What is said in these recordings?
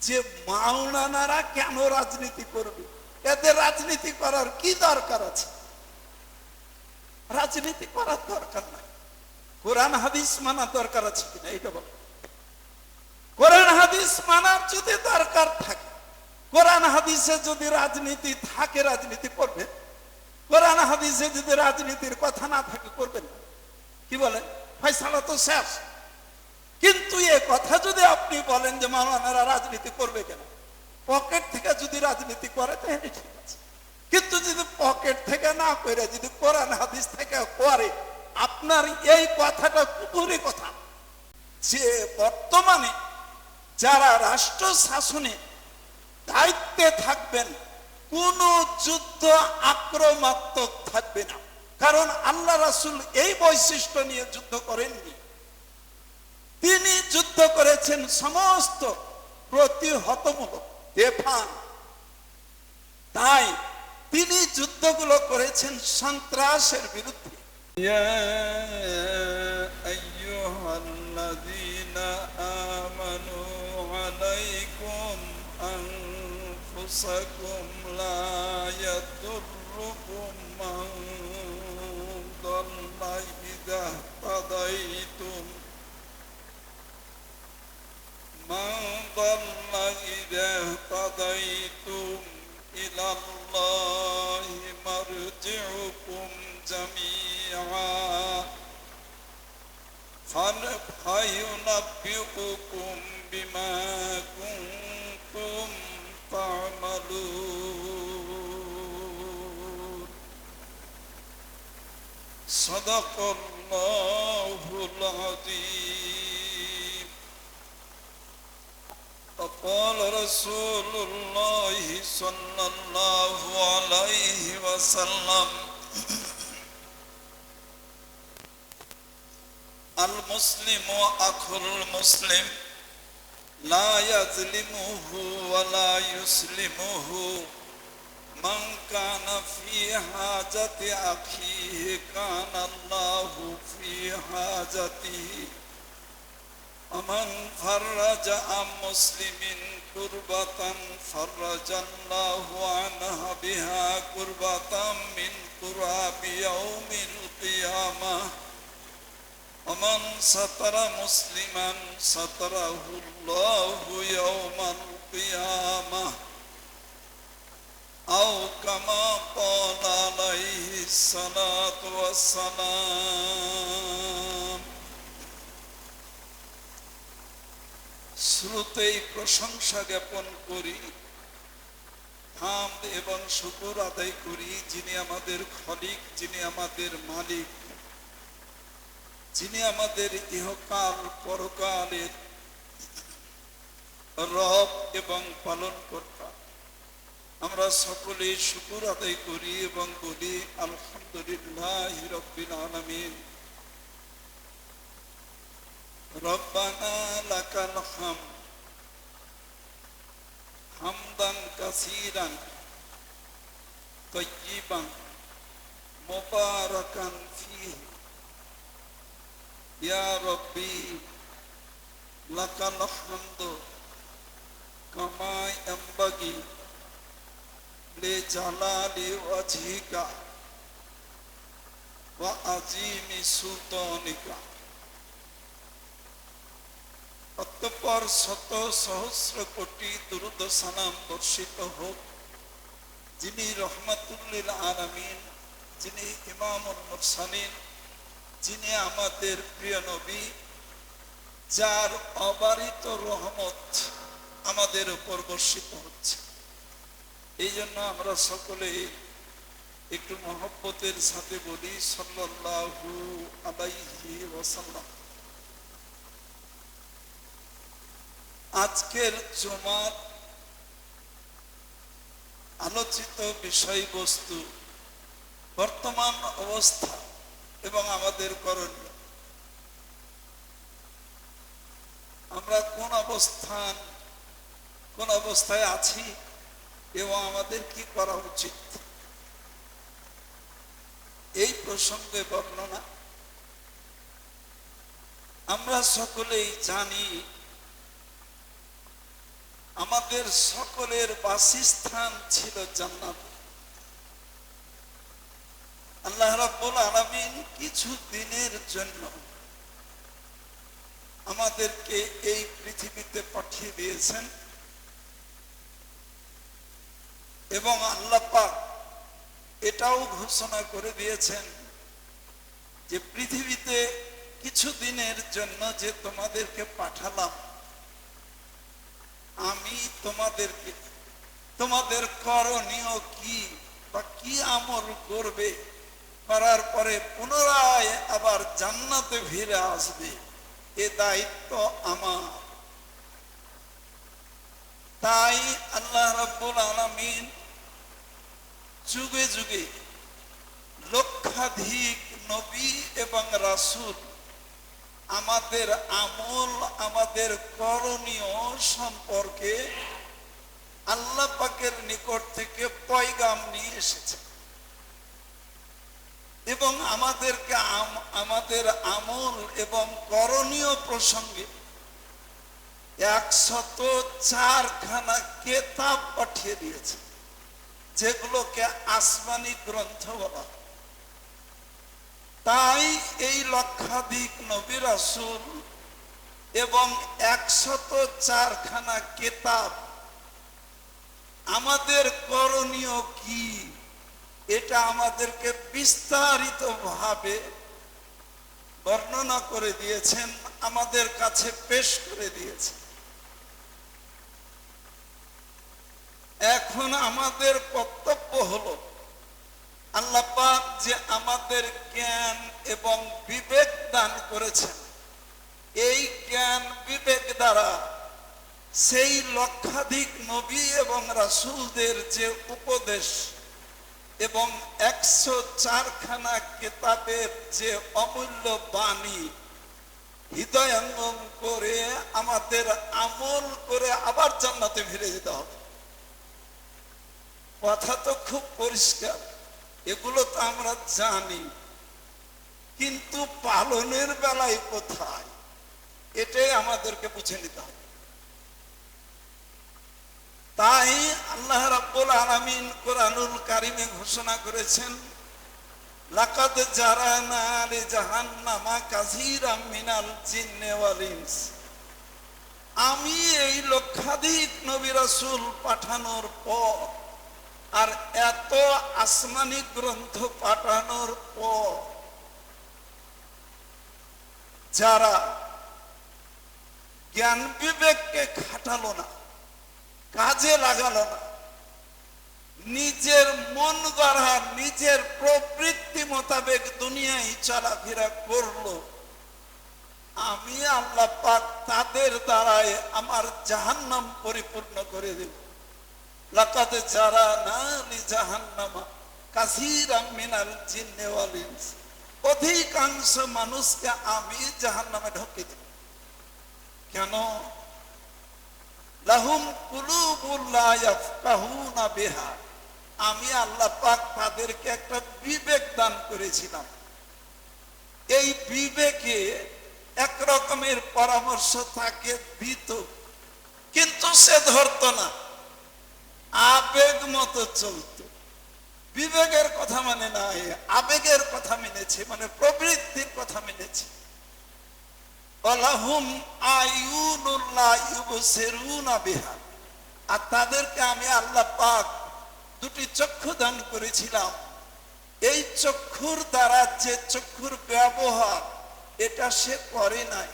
যে মাওলানারা কেন রাজনীতি করবে, এদের রাজনীতি করার কি দরকার আছে? রাজনীতি করার দরকার নাই। কোরআন হাদিস মানার দরকার আছে কিনা এটা বল। কোরআন হাদিস মানার যদি দরকার থাকে, কোরআন হাদিসে যদি রাজনীতি থাকে রাজনীতি করবে, কোরআন হাদিসে যদি রাজনীতির কথা না থাকে করবেন না। কি বলেন? ফয়সালা তো শেষ। কিন্তু এ কথা যদি আপনি বলেন যে মাওলানারা রাজনীতি করবে কেন, পকেট থেকে যদি রাজনীতি করে তাহলে ঠিক আছে। কিন্তু যদি পকেট থেকে না করে যদি কোরআন হাদিস থেকে করে, আপনার এই কথাটা কুফুরি কথা। যে বর্তমানে যারা রাষ্ট্র শাসনে দায়িত্বে থাকবেন, কোন যুদ্ধ আক্রমণাত্মক থাকবে না। কারণ আল্লাহ রাসূল এই বৈশিষ্ট্য নিয়ে যুদ্ধ করেননি। তিনি যুদ্ধ করেছেন সমস্ত প্রতিহতমূলক দেফা। তাই তিনি যুদ্ধগুলো করেছেন সন্ত্রাসের বিরুদ্ধে। ইয়া আইয়ুহাল্লাযীনা আমানু আলাইকুম আনফুসাকুম লা ইয়াদুররুকুম মান দাল্লা ইযা তাদাইতুম من ضل إذا اهتديتم إلى الله مرجعكم جميعا فينبئكم بما كنتم تعملون صدق الله العظيم. وقال رسول الله صلى الله عليه وسلم المسلم أخو المسلم لا يظلمه ولا يسلمه من كان في حاجة أخيه كان الله في حاجته ومن فرج عن مسلم كربة فرج الله عنها بها كربة من كراب يوم القيامة ومن ستر مسلما ستره الله يوم القيامة أو كما قال عليه الصلاة والسلام. শ্রুতেই প্রশংসা জ্ঞাপন করি, হামদ এবং শুকর আদায় করি যিনি আমাদের খলিক, যিনি আমাদের মালিক, যিনি আমাদের ইহকাল পরকালের রব এবং পালন কর্তা। আমরা সকলে শুকর আদায় করি এবং বলি আলহামদুলিল্লাহি রাব্বিল আলামিন। রব্বানা লাকাল হামদ হামদান কাসীরান তাইয়িবান মুবারাকান ফীহি ইয়া রাব্বি লাকাল হামদু কামা ইয়ানবাগি লিজালালি ওয়াজহিকা ওয়া আযীমি সুলতানিকা। অতঃপর শত সহস্র কোটি দুরূদ সালাম বর্ষিত হোক যিনি রহমাতুল লিল আলামিন, যিনি ইমামুল মুরসালিন, যিনি আমাদের প্রিয় নবী, যার অবারিত রহমত আমাদের উপর বর্ষিত হচ্ছে। এই জন্য আমরা সকলে একটু মহব্বতের সাথে বলি সাল্লাল্লাহু আলাইহি ওয়াসাল্লাম। আজকের জুমার আলোচিত বিষয়বস্তু বর্তমান অবস্থা এবং আমাদের করণীয়। আমরা কোন অবস্থায় আছি এবং আমাদের কি করা উচিত, এই প্রসঙ্গে বর্ণনা। আমরা সকলেই জানি আমাদের সকলের বাসস্থান ছিল জান্নাত। আল্লাহ রাব্বুল আলামিন কিছু দিনের জন্য আমাদেরকে এই পৃথিবীতে পাঠিয়ে দিয়েছেন এবং আল্লাহ পাক এটাও ঘোষণা করে দিয়েছেন যে পৃথিবীতে কিছু দিনের জন্য যে তোমাদেরকে পাঠালাম, আমি তোমাদেরকে তোমাদের করণীয় কি বা কি আমল করবে, করার পরে পুনরায় আবার জান্নাতে ফিরে আসবে, এ দায়িত্ব আমার। তাই আল্লাহ রাব্বুল আলামিন যুগে যুগে লক্ষাধিক নবী এবং রাসূল আমাদের আমল, আমাদের করণীয় সম্পর্কে আল্লাহ পাকের নিকট থেকে পয়গাম নিয়ে এসেছে এবং আমাদেরকে আমাদের আমল এবং করণীয় প্রসঙ্গে 104খানা কিতাব পাঠিয়ে দিয়েছে, যেগুলোকে আসমানি গ্রন্থ বলা। তাই এই লক্ষাধিক নবী রাসূল এবং 104খানা কিতাব আমাদের করণীয় কি এটা আমাদেরকে বিস্তারিত ভাবে বর্ণনা করে দিয়েছেন, আমাদের কাছে পেশ করে দিয়েছেন। এখন আমাদের কর্তব্য হলো আল্লাহ পাক যে আমাদের জ্ঞান এবং বিবেক দান করেছেন, এই জ্ঞান বিবেক দ্বারা সেই লক্ষাধিক নবী এবং রাসূলদের যে উপদেশ এবং 104খানা কিতাবের যে অমূল্য বাণী হৃদয়ঙ্গম করে আমাদের আমল করে আবার জান্নাতে ফিরে যেতে হবে। কথা তো খুব পরিষ্কার, এগুলো তো আমরা জানি, কিন্তু পালনের বেলায় কোথায়, এটাই আমাদেরকে বুঝে নিতে হবে। তাই আল্লাহ রাব্বুল আলামিন কোরআনুল কারিমে ঘোষণা করেছেন, লাকাদ জারানা লিজাহান্নামা কাসীরাম মিনাল জিন্নি ওয়াল ইনস। আমি এই লক্ষাধিক নবী রাসূল পাঠানোর পর আর এত আসমানি গ্রন্থ পাঠানোর পর যারা জ্ঞান বিবেককে খাটালো না, কাজে লাগালো না, নিজের মন গড়া নিজের প্রবৃত্তি মোতাবেক দুনিয়ায় চলাফেরা করলো, আমি আল্লাহ পাক তাদের দ্বারাই আমার জাহান্নাম পরিপূর্ণ করে দেব। লাকাদ জারানা লিজাহান্নামা কাসীরাম মিনাল জিন্নি ওয়াল ইনস। অধিকাংশ মানুষকে আমি জাহান্নামে ঢুকিয়ে দেব। কেন? লাহুম কুলুবুন লা ইয়াফকাহুনা বিহা। আমি আল্লাহ পাক তাদেরকে একটা বিবেক দান করেছিলাম, এই বিবেকে এক রকমের পরামর্শ থাকে দিত, কিন্তু সে ধরতো না, আবেগ মতো চলতো। বিবেকের কথা মানে না, আবেগের কথা মেনেছে, মানে প্রবৃত্তির কথা মেনেছে। ওয়ালাহুম আয়ুনুন লা ইউবসিরুনা বিহা। আর তাদেরকে আমি আল্লাহ পাক দুটি চক্ষু দান করেছিলাম, এই চক্ষুর দ্বারা যে চক্ষুর ব্যবহার এটা সে করে নাই,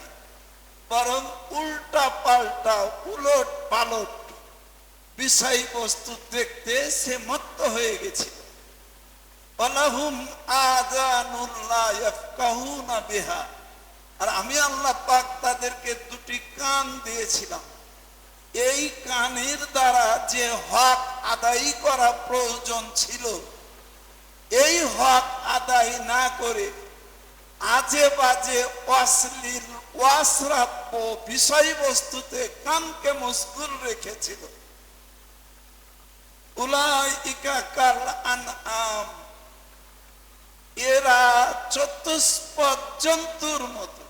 বরং উল্টা পাল্টা উলট পালট বিষয়বস্তু দেখতে সে মত্ত হয়ে গেছে। ওয়ালাহুম আযানুন লা ইয়াফকাহুনা বিহা। আর আমি আল্লাহ পাক তাদেরকে দুটি কান দিয়েছিলাম, এই কানের দ্বারা যে হক আদায় করা প্রয়োজন ছিল, এই হক আদায় না করে আজে বাজে অশ্লীল অশ্রাব্য বিষয়বস্তুতে কানকে মশগুল রেখেছিল। উলাইকা কাল আনআম। এরা চতুষ্পদ জন্তুর মতো।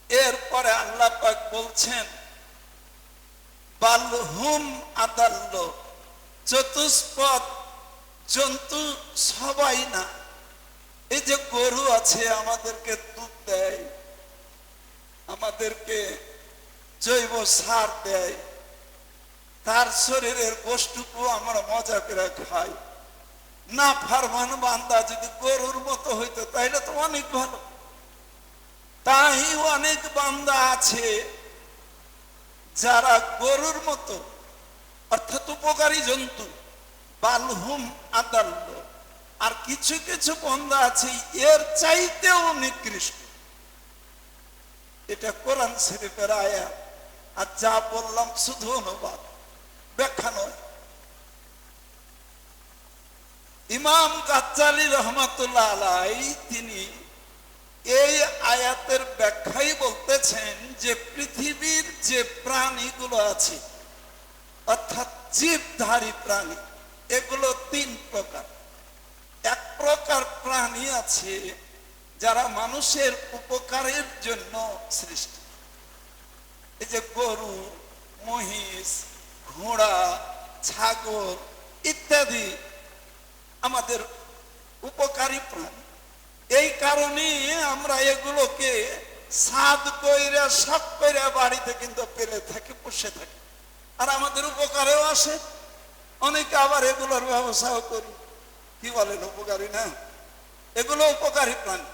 এরপরে আল্লাহ পাক বলছেন, বালহুম আদাল্ল, চতুষ্পদ জন্তু সবাই না। এই যে গরু আছে আমাদেরকে দুধ দেয়, আমাদেরকে জৈব সার দেয়, তার শরীরের গোষ্ঠটুকু আমরা মজা করে খাই। না ফারমান বান্দা যদি গরুর মতো হইতো তাইলে তো অনেক ভালো। তাই অনেক বান্দা আছে যারা গরুর মতো, অর্থাৎ উপকারী জন্তু, বালহুম আদাল্ল। আর কিছু কিছু বান্দা আছে এর চাইতেও নিকৃষ্ট। এটা কোরআন শরীফের আয়াত, আর যা বললাম শুধু অনুবাদ, ব্যাখ্যা নয়। ইমাম গাজ্জালি রহমাতুল্লাহ আলাইহি তিনি এই আয়াতের ব্যাখ্যাই বলতেছেন যে পৃথিবীর যে প্রাণীগুলো আছে, অর্থাৎ জীবধারী প্রাণী, এগুলো তিন প্রকার। এক প্রকার প্রাণী আছে যারা মানুষের উপকারের জন্য সৃষ্টি। এই যে গরু, মহিষ, ঘোড়া, ছাগল ইত্যাদি আমাদের উপকারী প্রাণী। এই কারণে আমরা এগুলোকে সাদ কইরা শখ কইরা বাড়িতে কিন্তু পেলে থাকি, পুষে থাকি, আর আমাদের উপকারেও আসে। অনেকে আবার এগুলোর ব্যবসাও করি। কি বলেন, উপকারী না? এগুলো উপকারী প্রাণী।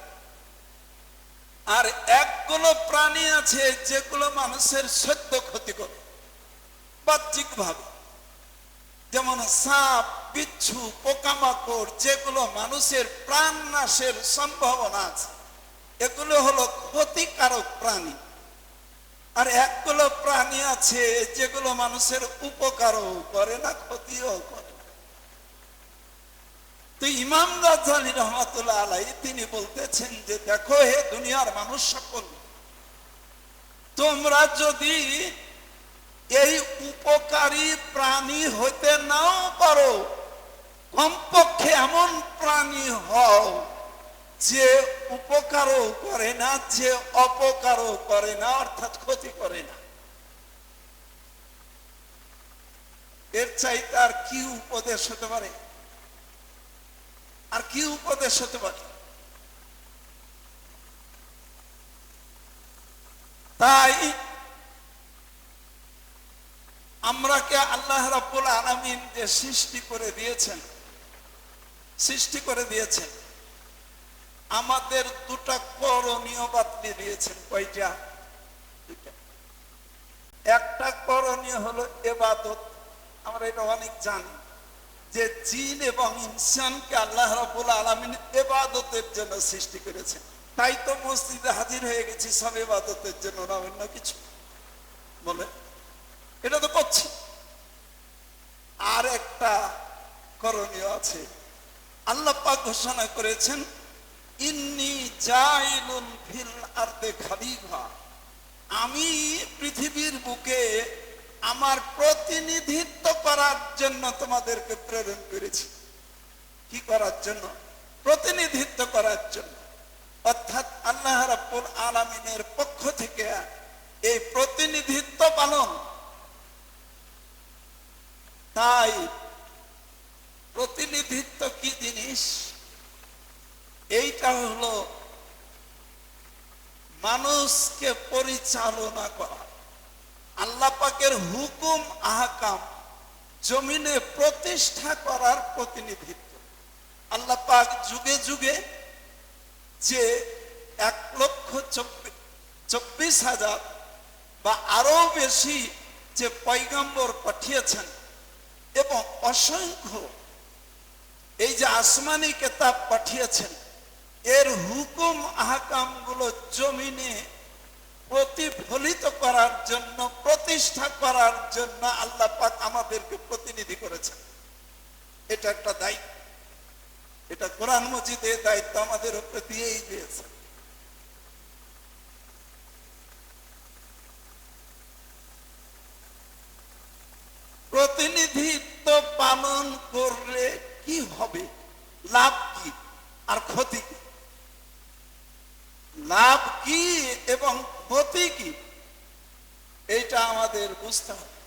আর একগুলো প্রাণী আছে যেগুলো মানুষের সদ্য ক্ষতি করে বাহ্যিক ভাবে, যেমন সাপ, বিচ্ছু, পোকামাকড়, যেগুলো মানুষের প্রাণ নাশের সম্ভাবনা আছে, এগুলো হলো ক্ষতিকারক প্রাণী। আর একগুলো প্রাণী আছে যেগুলো মানুষের উপকারও করে না, ক্ষতিও করে না। তো ইমাম গাজ্জালি রহমাতুল্লাহ আলাইহি তিনি বলতেছেন যে দেখো হে দুনিয়ার মানুষ সকল, তোমরা যদি এই উপকারী প্রাণী হইতে নাও পারো, কমপক্ষে এমন প্রাণী হও যে উপকারও করে না, যে অপকারও করে না, অর্থাৎ ক্ষতি করে না। এর চাইতে আর কি উপদেশ হতে পারে? আর কি উপদেশ হতে পারে? তাই আমরাকে আল্লাহ রাব্বুল আলামিন যে সৃষ্টি করে দিয়েছেন, আমাদের দুটা করণীয় বাতলি দিয়েছেন। কয়টা? দুটা। একটা করণীয় হলো ইবাদত। আমরা এটা অনেক জানি যে জিন এবং ইনসানকে আল্লাহ রাব্বুল আলামিন ইবাদতের জন্য সৃষ্টি করেছেন। তাই তো মসজিদে হাজির হয়ে গেছি সব ইবাদতের জন্য, না অন্য কিছু বলে, এটা তো করছি। আর একটা করণীয় আছে, আল্লাহ পাক ঘোষণা করেছেন ইন্নী জাইলুন ফিল আরদে খলিফা, আমি পৃথিবীর বুকে আমার প্রতিনিধিত্ব করার জন্য তোমাদেরকে প্রেরণ করেছি। কি করার জন্য? প্রতিনিধিত্ব করার জন্য। অর্থাৎ আল্লাহ রাব্বুল আলামিনের পক্ষ থেকে এই প্রতিনিধিত্ব পালন। তাই প্রতিনিধিত্ব কি জিনিস? এইটা হলো মানুষকে পরিচালনা করা, আল্লাহ পাকের হুকুম আহকাম জমিনে প্রতিষ্ঠা করার প্রতিনিধিত্ব। আল্লাহ পাক যুগে যুগে যে 1,24,000 বা আরো বেশি যে পয়গম্বর পাঠিয়েছেন এবং অসংখ্য এই যে আসমানি কিতাব পাঠিয়েছেন, এর হুকুম আহকাম গুলো জমিনে প্রতিফলিত করার জন্য, প্রতিষ্ঠা করার জন্য আল্লাহ পাক আমাদেরকে প্রতিনিধি করেছেন। এটা একটা দায়িত্ব, এটা কোরআন মজিদে দায়িত্ব আমাদের উপরে দিয়েই দিয়েছে। প্রতিনিধিত্ব পালন করলে কি হবে, লাভ কি আর ক্ষতি কি? লাভ কি এবং ক্ষতি কি, এইটা আমাদের বুঝতে হবে।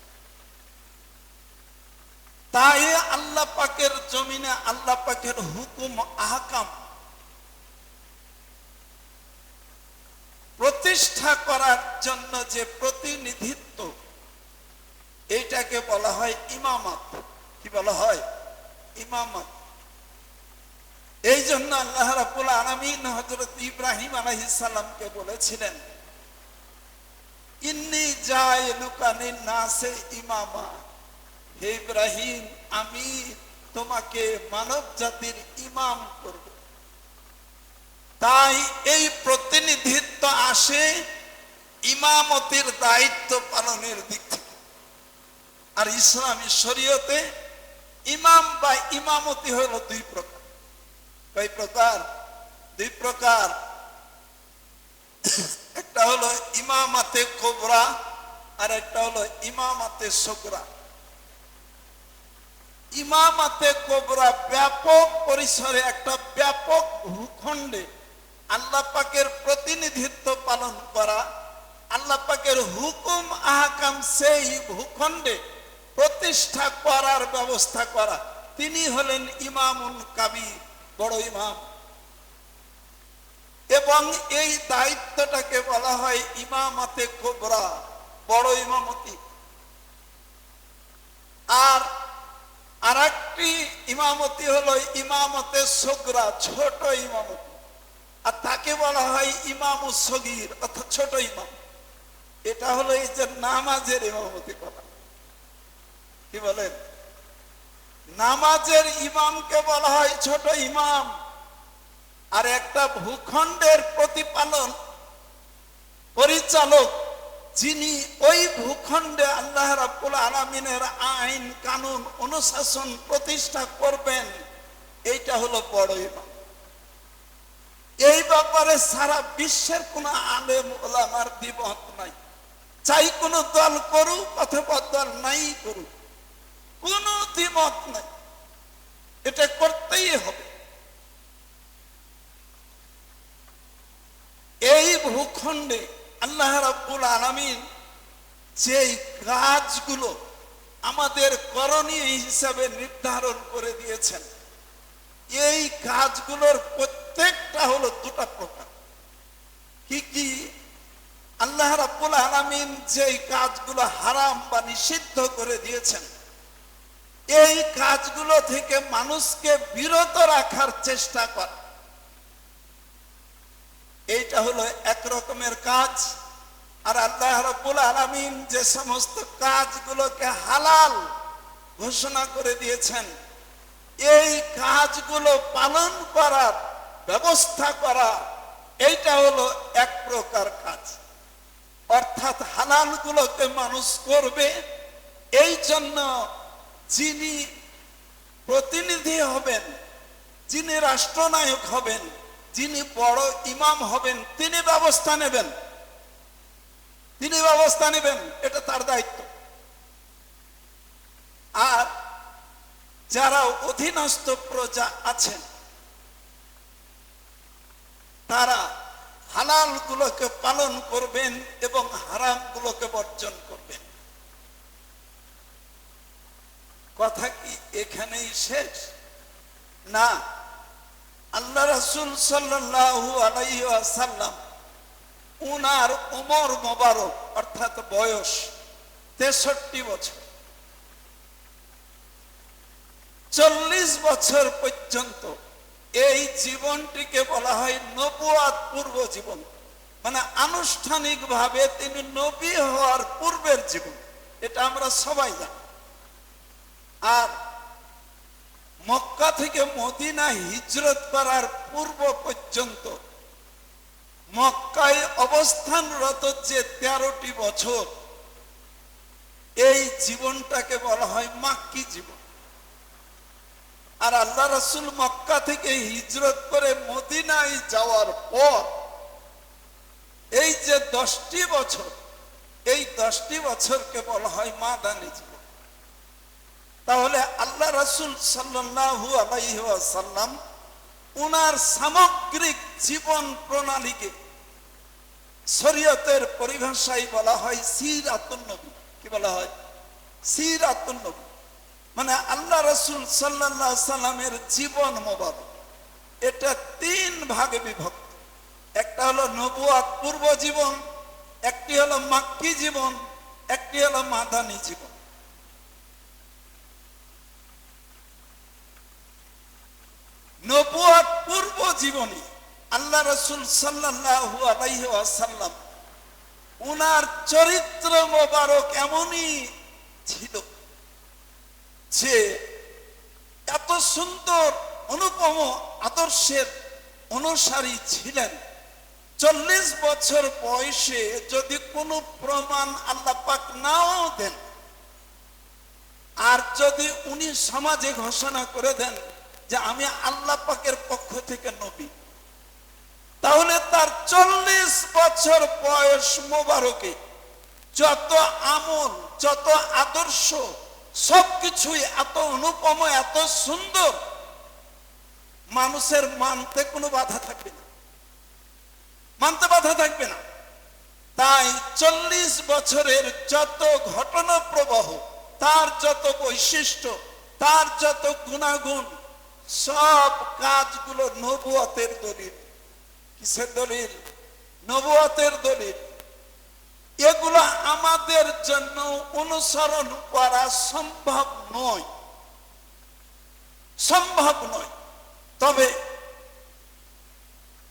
তাই আল্লাহ পাকের জমিনে আল্লাহ পাকের হুকুম আহকাম প্রতিষ্ঠা করার জন্য যে প্রতিনিধিত্ব, এইটাকে বলা হয় ইমামত। কি বলা হয়? ইমামত। এই জন্য আল্লাহ রাব্বুল আলামিন হযরত ইব্রাহিম আলাইহিস সালামকে বলেছিলেন, ইন্নী জাইলুকা লিন-নাসি ইমামা। হে ইব্রাহিম, আমি তোমাকে মানব জাতির ইমাম করব। তাই এই প্রতিনিধিত্ব আসে ইমামতের দায়িত্ব পালনের দিক থেকে। আর ইসলামী শরীয়তে ইমাম বা ইমামতি হলো দুই প্রকার। কয় প্রকার? দুই প্রকার। একটা হলো ইমামাতে কুবরা, আর একটা হলো ইমামাতে সুগরা। ইমামাতে কুবরা ব্যাপক পরিসরে একটা ব্যাপক ভূখণ্ডে আল্লাহ পাকের প্রতিনিধিত্ব পালন করা, আল্লাহ পাকের হুকুম আহকাম সেই ভূখণ্ডে প্রতিষ্ঠা করার ব্যবস্থা করা। তিনি হলেন ইমামুল কাবীর, বড় ইমাম। এবং এই দায়িত্বটাকে বলা হয় ইমামাতে কুবরা, বড় ইমামতি। আর আরেকটি ইমামতি হলো ইমামতে সুগরা, ছোট ইমামতি। আর তাকে বলা হয় ইমামুস সগীর, অর্থাৎ ছোট ইমাম। এটা হলো এই যে নামাজের ইমামতি করা। কি বলেন? নামাজের ইমামকে বলা হয় ছোট ইমাম। আর একটা ভূখণ্ডের প্রতিপালন পরিচালক, যিনি ওই ভূখণ্ডে আল্লাহ রাব্বুল আলামিনের আইন কানুন অনুশাসন প্রতিষ্ঠা করবেন, এইটা হলো বড় ইমাম। এই ব্যাপারে সারা বিশ্বের কোন আলেম ওলামার দ্বিমত নাই। চাই কোন দল করুক অথবা দল নাই করুক, কোন দ্বিমত নাই, এটা করতেই হবে। এই ভূখণ্ডে আল্লাহ রাব্বুল আলামিন যেই কাজগুলো আমাদের করণীয় হিসাবে নির্ধারণ করে দিয়েছেন, এই কাজগুলোর প্রত্যেকটা হলো দুটা প্রকার। কি কি? আল্লাহ রাব্বুল আলামিন যেই কাজগুলো হারাম বা নিষিদ্ধ করে দিয়েছেন, এই কাজগুলো থেকে মানুষকে বিরত রাখার চেষ্টা করা, এইটা হলো এক রকমের কাজ। আর আল্লাহ রাব্বুল আলামিন যে সমস্ত কাজগুলোকে হালাল ঘোষণা করে দিয়েছেন, এই কাজগুলো পালন করার ব্যবস্থা করা, এইটা হলো এক প্রকার কাজ। অর্থাৎ হালালগুলোকে মানুষ করবে, এই জন্য যিনি প্রতিনিধি হবেন, যিনি রাষ্ট্রনায়ক হবেন, যিনি বড় ইমাম হবেন, তিনি ব্যবস্থা নেবেন। তিনি ব্যবস্থা নেবেন, এটা তার দায়িত্ব। আর যারা অধীনস্থ প্রজা আছেন, তারা হালাল গুলোকে পালন করবেন এবং হারাম গুলোকে বর্জন করবেন। কথা কি এখানেই শেষ? না। আল্লাহ রাসূল সাল্লাল্লাহু আলাইহি ওয়াসাল্লাম, উনার উমর মোবারক অর্থাৎ বয়স 63 বছর, 40 বছর পর্যন্ত এই জীবনটিকে বলা হয় নবুয়াত পূর্ব জীবন। মানে আনুষ্ঠানিক ভাবে তিনি নবী হওয়ার পূর্বের জীবন, এটা আমরা সবাই জানি। আর মক্কা থেকে মদিনা হিজরত করার পূর্ব পর্যন্ত মক্কায় অবস্থানরত যে 13টি বছর, এই জীবনটাকে বলা হয় মাক্কি জীবন। আর আল্লাহ রাসূল মক্কা থেকে হিজরত করে মদিনায় যাওয়ার পর এই যে 10টি বছর, এই 10টি বছরকে বলা হয় মাদানী জীবন। তাহলে আল্লাহ রাসূল সাল্লাল্লাহু আলাইহি ওয়াসাল্লাম উনার সামগ্রিক জীবন প্রণালীকে শরীয়তের পরিভাষায় বলা হয় সিরাতুন নবী। কি বলা হয়? সিরাতুন নবী। মানে আল্লাহ রাসূল সাল্লাল্লাহু আলাইহি সাল্লামের জীবন মোবারক এটা 3 ভাগে বিভক্ত। একটা হলো নবুয়ত পূর্ব জীবন, একটি হলো মাক্কি জীবন, একটি হলো মাদানী জীবন। নবুয়ত পূর্ব জীবনী আল্লাহ রাসূল সাল্লাল্লাহু আলাইহি ওয়াসাল্লাম উনার চরিত্র মোবারক এমনই ছিল যে এত সুন্দর অনুপম আদর্শের অনুসারী ছিলেন। 40 বছর বয়সে যদি কোনো প্রমাণ আল্লাহ পাক নাও দেন, আর যদি উনি সমাজে ঘোষণা করে দেন যে আমি আল্লাহ পাকের পক্ষ থেকে নবী, তাহলে তার 40 বছর বয়স মোবারকে যত আমল, যত আদর্শ, সবকিছুই এত অনুপম, এত সুন্দর, মানুষের মানতে কোনো বাধা থাকবে না, মানতে বাধা থাকবে না। তাই 40 বছরের যত ঘটনা প্রবাহ, তার যত বৈশিষ্ট্য, তার যত গুণাগুণ, সব কাজগুলো নবুয়তের দলিল। কিসের দলিল? নবুয়তের দলিল। এগুলো আমাদের জন্য অনুসরণ করা সম্ভব নয়, সম্ভব নয়। তবে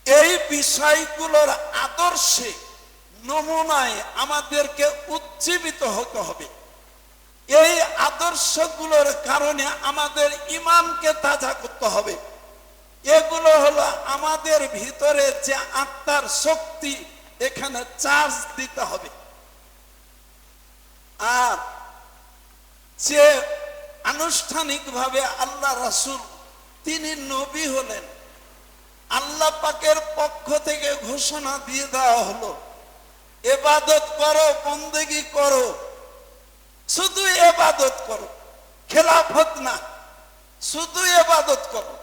এই বিষয়গুলোর আদর্শে, নমুনায় আমাদেরকে উজ্জীবিত হতে হবে। এই আদর্শগুলোর কারণে আমাদের ঈমানকে তাজা করতে হবে। এগুলো হলো আমাদের ভিতরে যে আত্মার শক্তি, এখানে চার্জ দিতে হবে। আর যে আনুষ্ঠানিকভাবে আল্লাহ রাসূল তিনি নবী হলেন, আল্লাহ পাকের পক্ষ থেকে ঘোষণা দিয়ে দেওয়া হলো ইবাদত করো, বন্দেগী করো, শুধু ইবাদত করো, খেলাফত না, শুধু ইবাদত করো।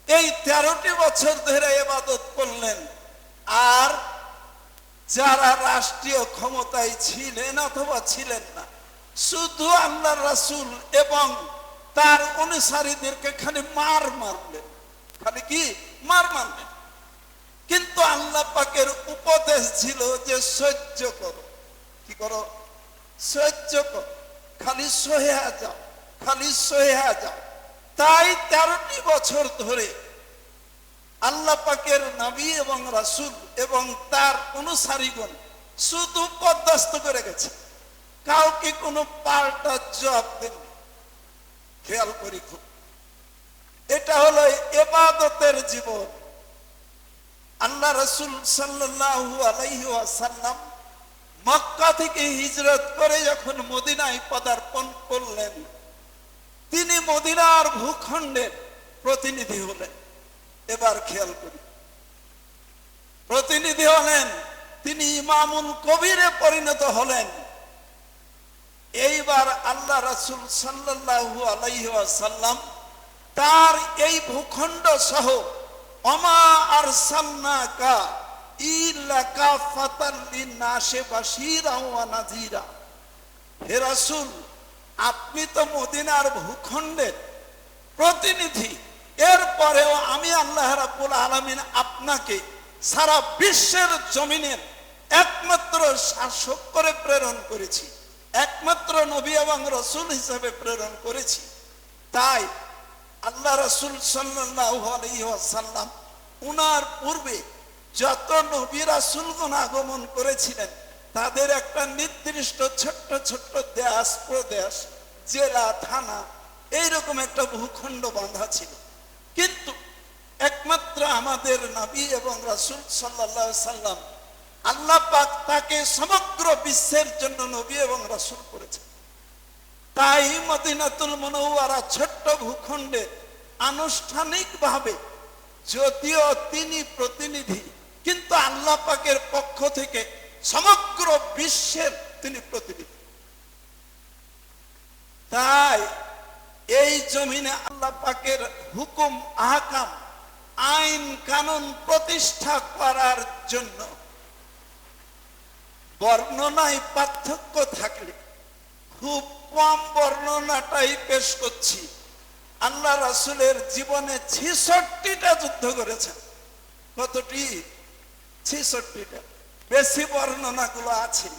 এই 13টি বছর ধরে ইবাদত করলেন। আর যারা রাষ্ট্রীয় ক্ষমতায় ছিলেন অথবা ছিলেন না, শুধু আল্লাহ রাসূল এবং তার অনুসারীদেরকে খালি মার মারলেন, খালি কি মার মারলেন। কিন্তু আল্লাহ পাকের উপদেশ ছিল যে সহ্য করো। কি করো? সহ্য করো, খালি সহে যাও, খালি সহে যাও। তাই 13টি বছর ধরে আল্লাহ পাকের নবী এবং রাসূল এবং তার অনুসারীগণ শুধু পদস্থ করে গেছে, কাউকে কোনো পাল্টা জবাব দেননি। খেয়াল করি খুব, এটা হলো ইবাদতের জীবন। আল্লাহ রাসূল সাল্লাল্লাহু আলাইহি ওয়াসাল্লাম মক্কা থেকে হিজরত করে যখন মদিনায় পদার্পণ করলেন, তিনি মদিনার ভূখণ্ডের প্রতিনিধি হলেন। এবার খেয়াল করি, প্রতিনিধি হলেন, তিনি ইমামুল কবিরে পরিণত হলেন। এইবার আল্লাহ রাসূল সাল্লাল্লাহু আলাইহি ওয়াসাল্লাম তার এই ভূখণ্ড সহ ওমা আরসালনাকা ইল্লা কাফাতান লিন-নাসি বাশীরাও ওয়া নাযীরা। হে রাসূল, আপনি তো মদিনার ভূখণ্ডের প্রতিনিধি, এরপরেও আমি আল্লাহ রাব্বুল আলামিন আপনাকে সারা বিশ্বের জমিনের একমাত্র শাসক করে প্রেরণ করেছি, একমাত্র নবী এবং রাসূল হিসেবে প্রেরণ করেছি। তাই আল্লাহ রাসূল সাল্লাল্লাহু আলাইহি ওয়াসাল্লাম উনার পূর্বে যত নবী রাসূলগণ আগমন করেছিলেন, তাদের একটা নির্দিষ্ট ছোট্ট ছোট্ট দেশ, প্রদেশ, জেলা, থানা, এইরকম একটা ভূখণ্ড বাঁধা ছিল। কিন্তু একমাত্র আমাদের নবী এবং রাসূল সাল্লাল্লাহু আলাইহি সাল্লাম, আল্লাহ পাক তাকে সমগ্র বিশ্বের জন্য নবী এবং রাসূল করেছেন। তাই মদিনাতুল মুনাওয়ারা ছোট্ট ভূখণ্ডে আনুষ্ঠানিকভাবে যদিও তিনি প্রতিনিধি, কিন্তু আল্লাহ পাকের পক্ষ থেকে সমগ্র বিশ্বের তিনি প্রতিনিধি। তাই এই জমিনে আল্লাহ পাকের হুকুম, আহকাম, আইন কানুন প্রতিষ্ঠা করার জন্য বর্ণনায় পার্থক্য থাকলে, খুব কম বর্ণনাটাই পেশ করছি। আল্লাহ রাসূলের জীবনে 66টা যুদ্ধ করেছেন। কতটি? 66টা। বেশি বর্ণনাগুলো আছে,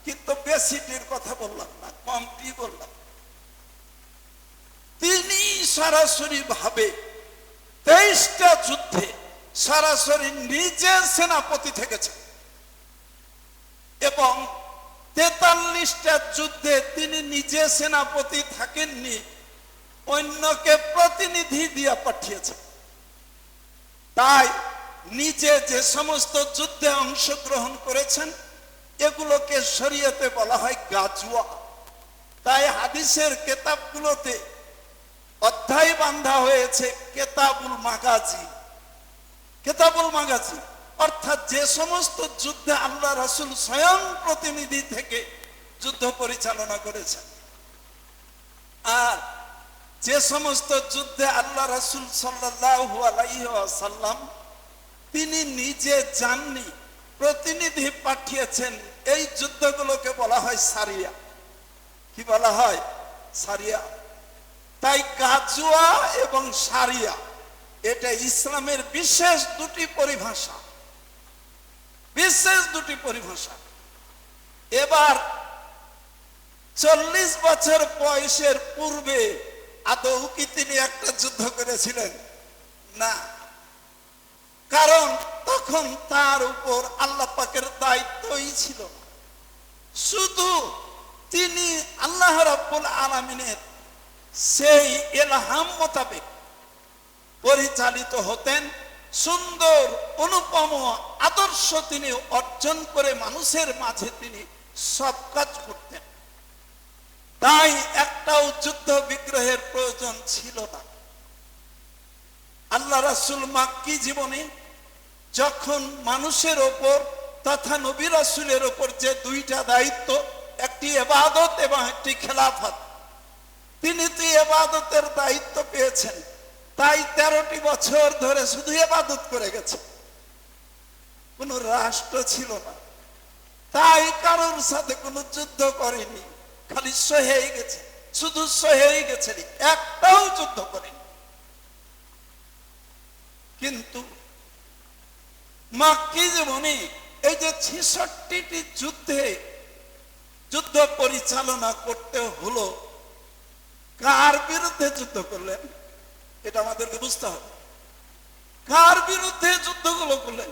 কিন্তু বেশিটির কথা বললাম না, কমটি বললাম। তিনি সরাসরি ভাবে 23টা যুদ্ধে সরাসরি নিজে সেনাপতি থেকেছেন এবং 43টা যুদ্ধে তিনি নিজে সেনাপতি থাকেননি, অন্যকে প্রতিনিধি দিয়ে পাঠিয়েছেন। তাই নিজে যে সমস্ত যুদ্ধে অংশগ্রহণ করেছেন এগুলোকে শরীয়তে বলা হয় গাজওয়া। তাই হাদিসের কিতাবগুলোতে অধ্যায় বাঁধা হয়েছে কেতাবুল মাগাজি। কেতাবুল মাগাজি অর্থাৎ যে সমস্ত যুদ্ধে আল্লাহ রাসূল স্বয়ং প্রতিনিধি থেকে যুদ্ধ পরিচালনা করেছেন, আর যে সমস্ত যুদ্ধে আল্লাহ রাসূল সাল্লাল্লাহু আলাইহি ওয়াসাল্লাম তিনি নিজে যাননি, প্রতিনিধি পাঠিয়েছেন, এই যুদ্ধগুলোকে বলা হয় সারিয়া। কি বলা হয়? সারিয়া। তাই গাজওয়া এবং সারিয়া এটা ইসলামের বিশেষ দুটি পরিভাষা, বিশেষ দুটি পরিভাষা। এবার 40 বছর বয়সের পূর্বে আদৌ কি তিনি একটা যুদ্ধ করেছিলেন? না, কারণ তখন তার উপর আল্লাহ পাকের দায়িত্বই ছিল না। শুধু তিনি আল্লাহ রাব্বুল আলামিনের সেই ইলহাম মোতাবেক পরিচালিত হতেন। সুন্দর অনুপম আদর্শ তিনি অর্জন করে মানুষের মাঝে তিনি সব কাজ করতেন। তাই একটাও যুদ্ধ বিগ্রহের প্রয়োজন ছিল না। আল্লাহ রাসূল মাক্কি জীবনে যখন মানুষের ওপর তথা নবী রাসূলের ওপর যে দুইটা দায়িত্ব, একটি ইবাদত এবং একটি খেলাফত, তিনি তো ইবাদতের দায়িত্ব পেয়েছেন, তাই 13টি বছর ধরে শুধু ইবাদত করে গেছে, কোনো রাষ্ট্র ছিল না। তাই কারোর সাথে কোনো যুদ্ধ করেনি, খালি সহেই গেছে, শুধু সহেই গেছে, একটাও যুদ্ধ করেনি। কিন্তু মাক্কি জীবনে এই যে 66টি যুদ্ধে যুদ্ধ পরিচালনা করতে হলো, কার বিরুদ্ধে যুদ্ধ করলেন এটা আমাদেরকে বুঝতে হবে। কার বিরুদ্ধে যুদ্ধগুলো করলেন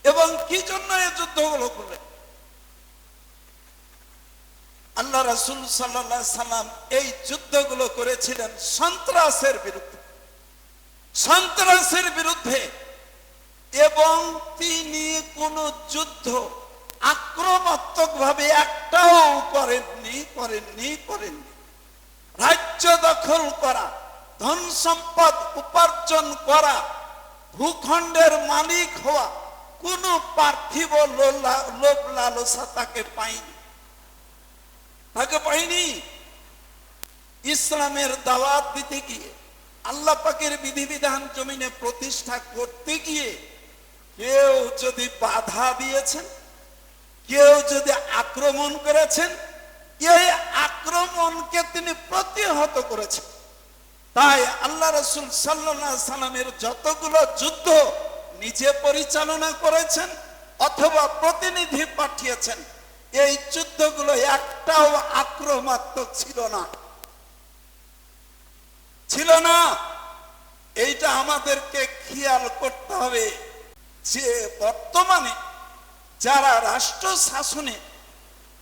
এবং কি জন্য এই যুদ্ধগুলো করলেন? আল্লাহ রাসূল সাল্লাল্লাহু আলাইহি সাল্লাম এই যুদ্ধগুলো করেছিলেন সন্ত্রাসের বিরুদ্ধে, সন্ত্রাসের বিরুদ্ধে। এবং তিনি কোন যুদ্ধ আক্রমণাত্মক ভাবে একটাও করেননি। রাজ্য দখল করা, ধন সম্পদ উপার্জন করা, ভূখণ্ডের মালিক হওয়া, কোন পার্থিব লোভ লালসা তাকে পায়নি। ইসলামের দাওয়াত দিতে গিয়ে, আল্লাহ পাকের বিধিবিধান জমিনে প্রতিষ্ঠা করতে গিয়ে কেউ যদি বাধা দিয়েছেন, কেউ যদি আক্রমণ করেছেন, এই আক্রমণকে তিনি প্রতিহত করেছেন। তাই আল্লাহ রাসূল সাল্লাল্লাহু আলাইহি সাল্লামের যতগুলো যুদ্ধ নিজে পরিচালনা করেছেন অথবা প্রতিনিধি পাঠিয়েছেন, এই যুদ্ধগুলো একটাও আক্রমণাত্মক ছিল না। এইটা আমাদেরকে খেয়াল করতে হবে যে বর্তমানে যারা রাষ্ট্র শাসনে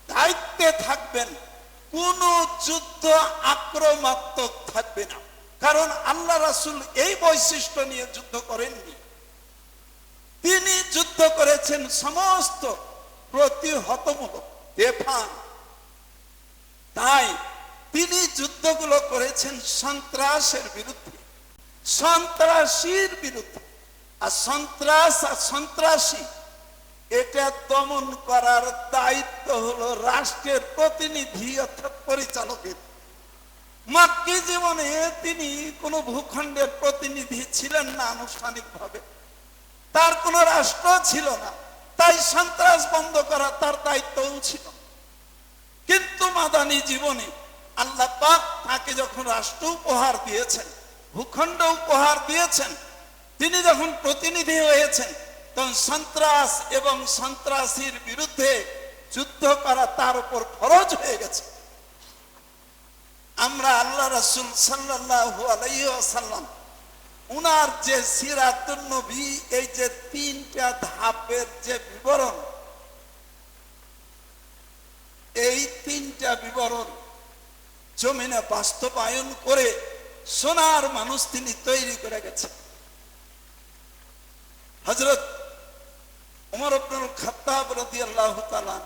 দায়িত্বে থাকবেন, কোন যুদ্ধ আক্রমণাত্মক থাকবে না। কারণ আল্লাহ রাসূল এই বৈশিষ্ট্য নিয়ে যুদ্ধ করেননি, তিনি যুদ্ধ করেছেন সমস্ত প্রতিহতমূলক দেফা। তাই তিনি যুদ্ধগুলো করেছেন সন্ত্রাসের বিরুদ্ধে, সন্ত্রাসীর বিরুদ্ধে। আর সন্ত্রাস আর সন্ত্রাসী এটা দমন করার দায়িত্ব হলো রাষ্ট্রের প্রতিনিধি অর্থাৎ পরিচালকের। মাক্কি জীবনে তিনি কোন ভূখণ্ডের প্রতিনিধি ছিলেন না আনুষ্ঠানিকভাবে, তার কোন রাষ্ট্র ছিল না, তাই সন্ত্রাস বন্ধ করা তার দায়িত্বও ছিল। কিন্তু মাদানী জীবনে আল্লাহ পাক তাকে যখন রাষ্ট্র উপহার দিয়েছেন, ভূখণ্ড উপহার দিয়েছেন, তিনি যখন প্রতিনিধি হয়েছেন, তখন সন্ত্রাস এবং সন্ত্রাসীর বিরুদ্ধে যুদ্ধ করা তার উপর ফরজ হয়ে গেছে। আমরা আল্লাহ রাসূল সাল্লাল্লাহু আলাইহি ওয়াসাল্লাম উনার যে সিরাতুন নবী, এই যে তিনটা ধাপের যে বিবরণ, এই তিনটা বিবরণ জমিনে বাস্তবায়ন করে সোনার মানুষ তিনি তৈরি করে গেছেন। হযরত ওমর ইবনুল খাত্তাব রাদিয়াল্লাহু তাআলা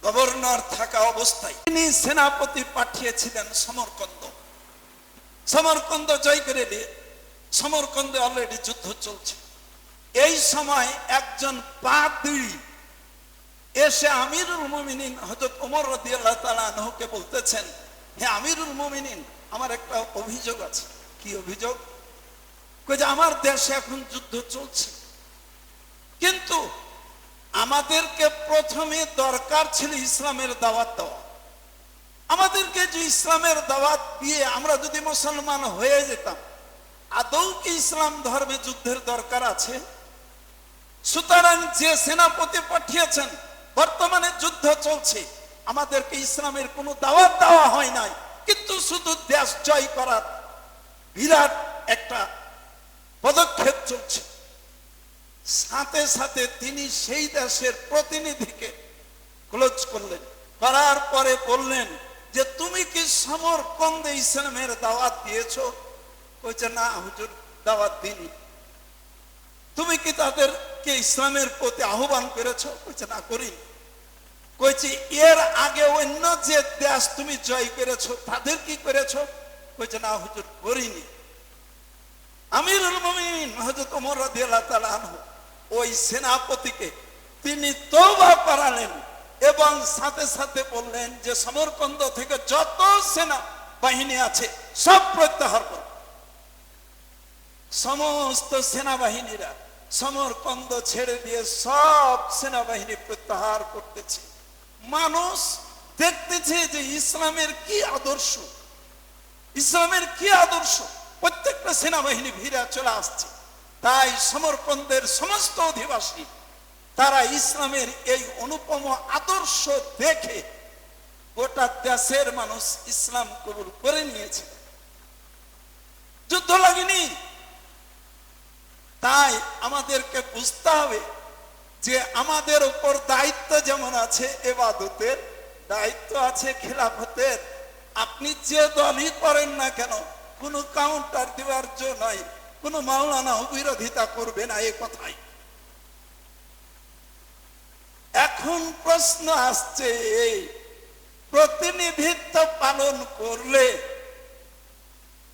গভর্নর থাকা অবস্থায় তিনি সেনাপতি পাঠিয়েছিলেন সমরকন্দ। সমরকন্দ জয় করে নিয়ে, সমরকন্দে অলরেডি যুদ্ধ চলছে। এই সময় একজন পাদ্রী এসে আমিরুল মুমিনিন হযরত ওমর রাদিয়াল্লাহু তাআলা আনহুকে বলতেছেন, হে আমিরুল মুমিনিন, আমার একটা অভিযোগ আছে। কি অভিযোগ? কই যে আমার দেশে এখন যুদ্ধ চলছে, কিন্তু আমাদেরকে প্রথমে দরকার ছিল ইসলামের দাওয়াত দেওয়া। আমাদেরকে যে ইসলামের দাওয়াত দিয়ে আমরা যদি মুসলমান হয়ে যেতাম, আদৌ কি ইসলাম ধর্মে যুদ্ধের দরকার আছে? সুতরাং যে সেনাপতি পাঠিয়েছেন, বর্তমানে যুদ্ধ চলছে, আমাদেরকে ইসলামের কোনো দাওয়াত দেওয়া হয় নাই, কিন্তু শুধু দেশ জয় করার বিরাট একটা পদক্ষেপ চলছে। সাথে সাথে তিনি সেই দেশের প্রতিনিধিকে ক্লোজ করলেন, করার পরে বললেন যে তুমি কি সমরকন্দে ইসলামের দাওয়াত দিয়েছো? কইছে না হুজুর, দাওয়াত দিইনি। তুমি কি তাদেরকে ইসলামের প্রতি আহ্বান করেছো? কইছে না, করিনি। কইছে এর আগে অন্য যে দেশ তুমি জয় করেছো তাদের কি করেছো? কইছে না হুজুর, করিনি। আমিরুল মুমিনিন হযরত ওমর রাদিয়াল্লাহু তাআলা আনহু ওই সেনাপতিকে তিনি তওবা করালেন এবং সাথে সাথে বললেন যে সমরকন্দ থেকে যত সেনা বাহিনী আছে সব প্রত্যাহার করো। সমস্ত সেনাবাহিনীরা সমরকন্দ ছেড়ে দিয়ে সব সেনাবাহিনী প্রত্যাহার করতেছে। মানুষ দেখতেছে যে ইসলামের কি আদর্শ, ইসলামের কি আদর্শ। প্রত্যেকটা সেনাবাহিনী ভিড়ে চলে আসছে। তাই সমরকন্দের সমস্ত অধিবাসী তারা ইসলামের এই অনুপম আদর্শ দেখে গোটা দেশের মানুষ ইসলাম কবুল করে নিয়েছে। যুদ্ধ লাগেনি। তাই আমাদেরকে বুঝতে হবে যে আমাদের উপর দায়িত্ব যেমন আছে ইবাদতের, দায়িত্ব আছে খেলাফতের। আপনি যে দলই করেন না কেন, কোনো কাউন্টার দেওয়ার জন্য নয়, কোনো মাওলানা বিরোধিতা করবে না, এই কথাই। এখন প্রশ্ন আসছে, এই প্রতিনিধিত্ব পালন করলে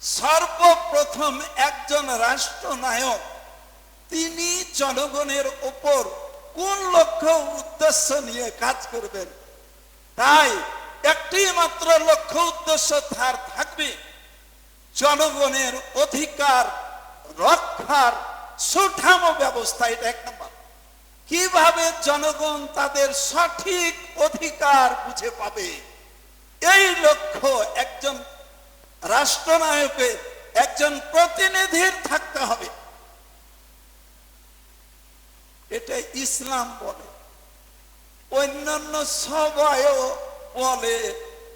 সর্বপ্রথম একজন রাষ্ট্রনায়ক তিনি জনগণের উপর কোন লক্ষ্য উদ্দেশ্য নিয়ে কাজ করবেন? তাই একটি মাত্র লক্ষ্য উদ্দেশ্য তার থাকবে, জনগণের অধিকার রক্ষার সুঠামো ব্যবস্থা। এটা এক নম্বর। কিভাবে জনগণ তাদের সঠিক অধিকার বুঝে পাবে, এই লক্ষ্য একজন রাষ্ট্রনায়কের, একজন প্রতিনিধির থাকতে হবে। এটা ইসলাম বলে, অন্যান্য সবাইও বলে,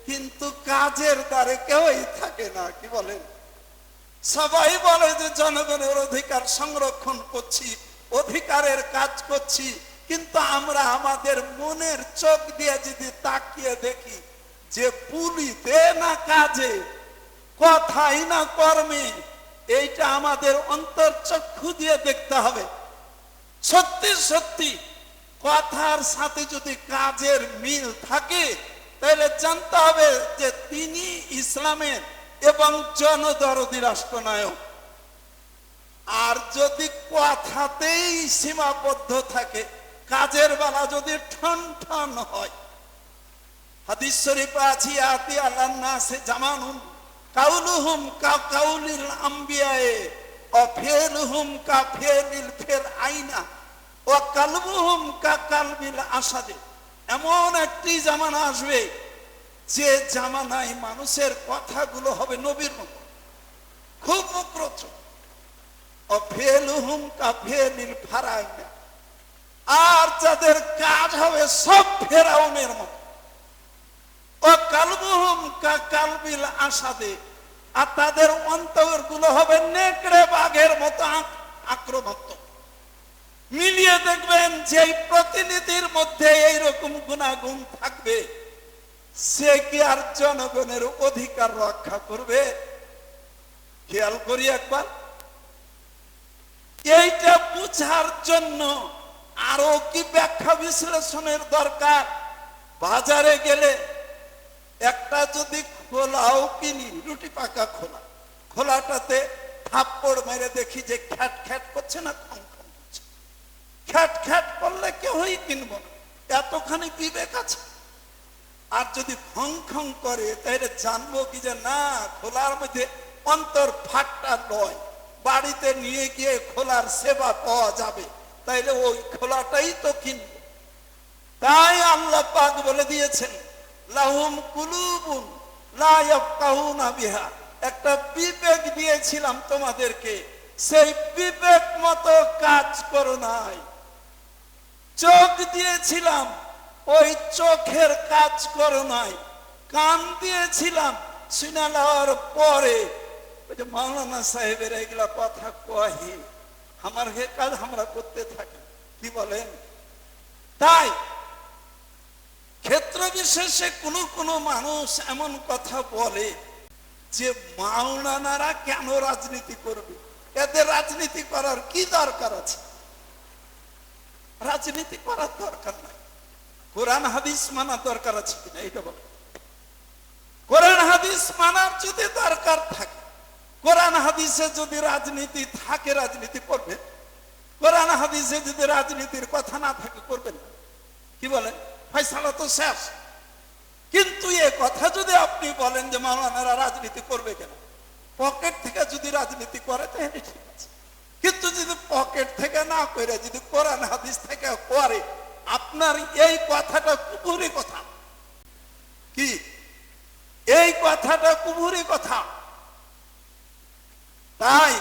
কিন্তু কাজের দ্বারে কেউই থাকে না। কি বলেন? সবাই বলে যে জনগণের অধিকার সংরক্ষণ করছি, অধিকারের কাজ করছি, কিন্তু আমরা আমাদের মনের চোখ দিয়ে যদি তাকিয়ে দেখি যে পুলিতে না কাজে, কথাই না কর্মে, এইটা আমাদের অন্তর্চক্ষু দিয়ে দেখতে হবে। সত্যি সত্যি কথার সাথে যদি কাজের মিল থাকে, তাহলে জানতে হবে যে তিনি ইসলামের এবং জনদরদী রাষ্ট্রনায়ক। আর যদি কথাতেই সীমাবদ্ধ থাকে, কাজের বেলা যদি ঠন ঠন হয়, হাদিস শরীফে আছে আতি আলান নাসে জামানুন কাউলুহুম কা কাউলিল আমবিয়ায়ে ওয়া ফিলুহুম কা ফিলিল ফির আইনা ও কালবুহুম কা কালবিল আসাদে, এমন একটি জামানা আসবে যে জামানায় মানুষের কথাগুলো হবে নবীর মতো, খুব মুখরোচ। ও ফেলুহুম কা ফেলিল ফারাইনা, আর যাদের কাজ হবে সব ফেরাউনের মতো। ও কালবুহুম কা কালবিল আসাদে, আর তাদের অন্তরগুলো হবে নেকড়ে বাঘের মতো আক্রমণাত্মক। মিলিয়ে দেখবেন যে প্রতিনিধির মধ্যে এইরকম গুণাগুণ থাকবে, সে কি আর জনগণের অধিকার রক্ষা করবে? খেয়াল করি একবার। এইটা বুঝার জন্য আরো কি ব্যাখ্যা বিশ্লেষণের দরকার? বাজারে গেলে একটা যদি খোলাও কিনি, রুটি পাকা খোলা, খোলাটাতে থাপ্পড় মেরে দেখি যে খ্যাট খ্যাট করছে না, খং খং করছে, খ্যাট খ্যাট করলে কেউই কিনবো না, এতখানি বিবেক আছে। আর যদি খং খং করে তাহলে জানবো কি যে না, খোলার মধ্যে অন্তর ফাটটা নয়, বাড়িতে নিয়ে গিয়ে খোলার সেবা পাওয়া যাবে, তাইলে ওই খোলাটাই তো কিনবো। তাই আল্লাহ পাক বলে দিয়েছেন, লাহুম কুলুবুন লা ইয়াফকাহুনা বিহা, একটা বিবেক দিয়েছিলাম তোমাদেরকে, সেই বিবেক মতো কাজ করো নাই। চোখ দিয়েছিলাম, ওই চোখের কাজ করো নাই। কান দিয়েছিলাম, শুনে নেওয়ার পরে ওই যে মাওলানা সাহেবের এগুলা কথা কহে, আমার হে কাজ আমরা করতে থাকি, কি বলেন? তাই ক্ষেত্র বিশেষে কোনো কোনো মানুষ এমন কথা বলে যে মাওলানারা কেন রাজনীতি করবে, এদের রাজনীতি করার কি দরকার আছে? রাজনীতি করার দরকার নাই। কোরআন হাদিস মানার দরকার আছে কিনা এটা বল। কোরআন হাদিস মানার যদি দরকার থাকে, কোরআন হাদিসে যদি রাজনীতি থাকে রাজনীতি করবে, কোরআন হাদিসে যদি রাজনীতির কথা না থাকে করবেন না, কি বলেন? ফয়সালা তো শেষ। কিন্তু এ কথা যদি আপনি বলেন যে মাওলানারা রাজনীতি করবে কেন, পকেট থেকে যদি রাজনীতি করে তাহলে ঠিক আছে, কিন্তু যদি পকেট থেকে না করে যদি কোরআন হাদিস থেকে করে, আপনার এই কথাটা কুফরি কথা। কি এই কথাটা কুফরি কথা? তাই